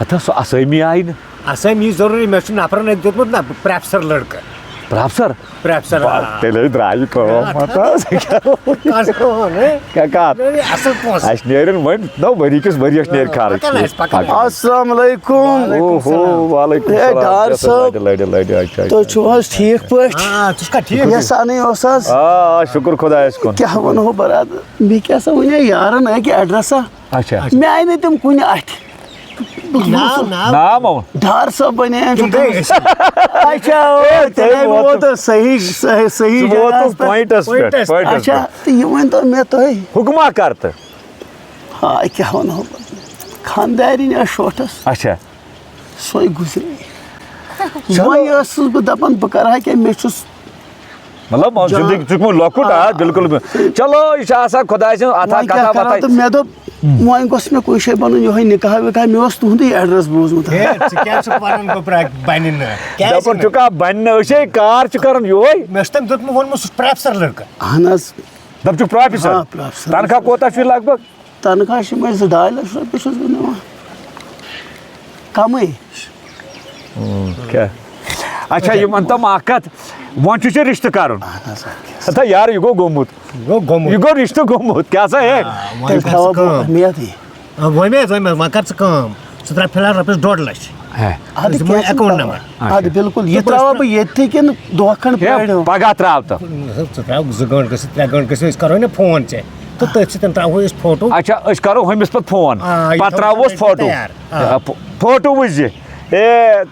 ہتا سو اسامی آئی نا اسامی ضروری مے نفرن اتھ دیتمت نا پریفسر لڑکہ پروفیسر پریفسر تیل درائے اصل پونس اس نیرن ون نو ؤری کس ؤریس نیر خرچ السلام علیکم وعلیکم ڈار صاحب تُہۍ چھِو حظ ٹھیٖک پٲٹھۍ ژٕ ٹھیک یسانٕے اوس حظ آ شکر خدایس کُن کیٛاہ وَنہو برادر مےٚ کیٛاہ سا وَنے یارن اَکہِ ایڈرَسا اچھا مےٚ آیہِ نہٕ تِم کُنہِ اَتھِ نام ڈار صٲب بنے اچھا تیٚلے بہٕ ووتُس صحیح جگہس پٮ۪ٹھ اچھا تہٕ یہِ ؤنۍتو مےٚ تُہۍ حکما کر تو ہاے کیٛاہ وَنہو بہٕ خانٛدارِنۍ ٲس شوٹھس اچھا سۄے گُزرے وۄنۍ ٲسٕس بہٕ دَپان بہٕ کَرٕ ہا کیٛاہ مےٚ چھُس مطلب زندگی چُکمُت لۄکُٹ آ بالکل چلو یہ آسان خداے سٕنٛز عطا کتھا وتھا تہٕ مےٚ دوٚپ وۄنۍ گوٚژھ مےٚ کُنہِ جایہِ بَنُن یِہوے نِکاح وِکاح مےٚ اوس تُہُنٛدُے ایڈرَس بوٗزمُت دپان چھُکھا بنہِ أسے کار چھِ کران یہوے مے تٔمۍ دیُتمُت ووٚنمُت سُہ چھُ پریفسر لڑکہ اہن حظ دپ چھُکھ پروفیسر تنخواہ کوتاہ چھُے لگ بگ تنخواہ چھِ مےٚ 2-2 لچھ رۄپیہِ چھُس بہٕ نِوان کمٕے کیٛاہ اچھا یہ ؤنتم اکھ کتھ وۄنۍ چھُ ژےٚ رشتہٕ کرُن ہتا یار یہ گوٚو گوٚمُت یہ گوٚو رشتہٕ گوٚمُت کیٛاہ سا ہے تیٚلہِ تھاوو بہٕ اُمیدٕے وۄنۍ کر ژٕ کٲم ژٕ ترٛاو فِلحال رۄپیس 2.5 لچھ اَدٕ دِمو اٮ۪کاوُنٛٹ نمبر اَدٕ بالکل یہِ ترٛاوَا بہٕ ییٚتھی کِنہٕ دۄہ کھنٛڈ پرٛاریو پگاہ تراو تو ژٕ ترٛاو 2 گٲنٛٹہٕ گٔژھِتھ 3 گٲنٛٹہٕ گٔژھِتھ أسۍ کرو نا فون ژےٚ تہٕ تٔتھۍ سۭتۍ ترٛاوہو أسۍ فوٹو اچھا أسۍ کرو ہُمِس پتہٕ فون پتہٕ تراوہوس فوٹو فوٹو وٕچھ زِ اے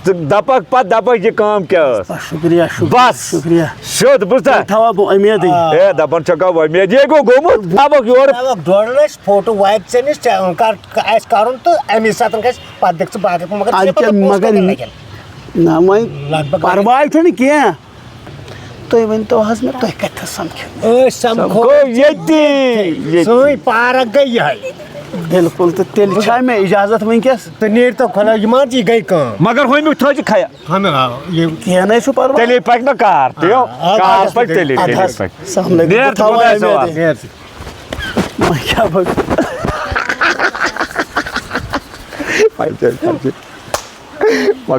ژٕ دپکھ پتہٕ دپکھ یہِ کٲم کیٛاہ ٲس شُکریہ بس شُکریہ سیوٚد بوٗزتھا تھاوَا بہٕ اُمیدٕے اے دپان چھکھا وۄمید یے گوٚو گوٚمُت دپکھ یورٕ 2.5 لچھ فوٹو واتہِ ژےٚ نِش ژےٚ آسہِ کرُن تہٕ امی ساتہٕ گژھِ پتہٕ دِکھ ژٕ باقٕے مگر نہ وۄنۍ پرواے چھُنہٕ کینٛہہ تُہۍ ؤنۍتو حظ مےٚ تُہۍ کتھٮ۪س سمکھِو أسۍ سمکھو گوٚو ییٚتی سٲنۍ پارک گٔے یِہے بالکل تہٕ تیٚلہِ چھا مےٚ اِجازت وٕنکٮ۪س تہٕ نیرتو خۄدا یہِ مان ژٕ یہِ گٔے کٲم مگر ہُمیُک تھٲیزِ خیال کینٛہہ نَے چھُ پرواے تیٚلے پکہِ نا کار تِیو کار پکہِ تیٚلے پکہِ نیر ژٕ خۄدایس حوال وۄنۍ کیٛاہ بہٕ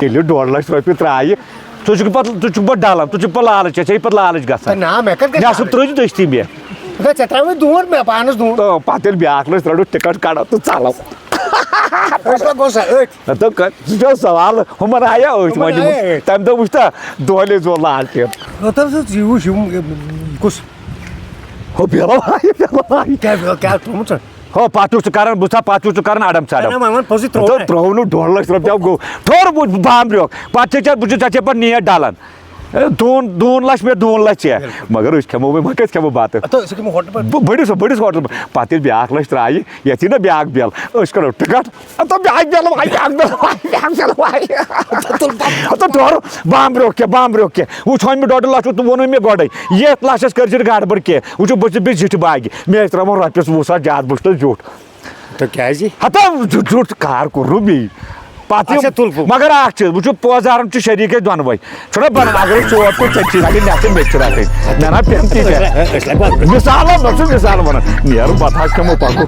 ییٚلہِ 2.5 لچھ رۄپیہِ ترٛایہِ ژٕ چھُکھ پتہٕ ڈلان ژٕ چھُکھ پتہٕ لالچ ژےٚ چھےٚ پتہٕ لالچ گژھان نہ مےٚ کتھ مےٚ ہسا ترٛٲوزِ دٔستی مےٚ ژےٚ ترٛاوٕے دوٗر مےٚ پانس دوٗر پتہٕ ییٚلہِ بیٛاکھ لچھ رَٹو ٹِکٹ کڑو تہٕ ژلو أسۍ گوٚو سا أتھۍ سُہ چھُ سوال ہُمن آیا أتھۍ وۄنۍ دِمو تمہِ دۄہ وٕچھ تا دۄہلے زول لالٹیٖن یہِ وٕچھ یِم کُس ہو بیلو آیہِ کیٛاہ ترٛوومُت ژےٚ ہو پتہٕ چھُکھ ژٕ کران بوٗزتھا پتہٕ چھُکھ ژٕ کران اڈم ژڈم پوٚزُے ترٛوو نہٕ 2.5 لچھ رۄپیہِ گوٚو تھوڑ بامبریوکھ پتہٕ چھِ بہٕ چھُس ژےٚ چھے پتہٕ نیٹ ڈلان 2 لچھ مےٚ 2 لچھ ژےٚ مگر أسۍ کھٮ۪مو وۄنۍ کتہِ کھٮ۪مو بتہٕ بٔڑِس ہوٹل پتہٕ ییٚلہِ بیٛاکھ لچھ ترٛایہِ یتھ یی نا بیٛاکھ بیل أسۍ کرو ٹِکٹ تورٕ بامبریوکھ کینٛہہ وٕچھ وۄنۍ مےٚ 1.5 لچھ ووٚنُے مےٚ گۄڈے یتھ لچھس کٔرزِ گڑبڑ کینٛہہ وٕچھو بہٕ چھُس بیٚیہِ زِٹھِ باگہِ مےٚ ٲسۍ ترٛاوان رۄپیس 20,000 زیادٕ بہٕ چھُس تۄہہِ زیُٹھ تہٕ کیٛازِ ہتا زیُٹھ کار کوٚرُو بیٚیہِ پتہٕ مگر اکھ چیٖز وٕچھو پوزارن چھُ شریٖک أسۍ دۄنوے چھُنہ بنان اگر أسۍ 4 تہٕ ژےٚ چھِ رٹٕنۍ مےٚ چھِ مےٚ چھِ رٹٕنۍ مےٚ نا پیٚن تیٖتیاہ مِثال مےٚ چھُ مِثال ونان نیرو پتہٕ حظ کھٮ۪مو پکو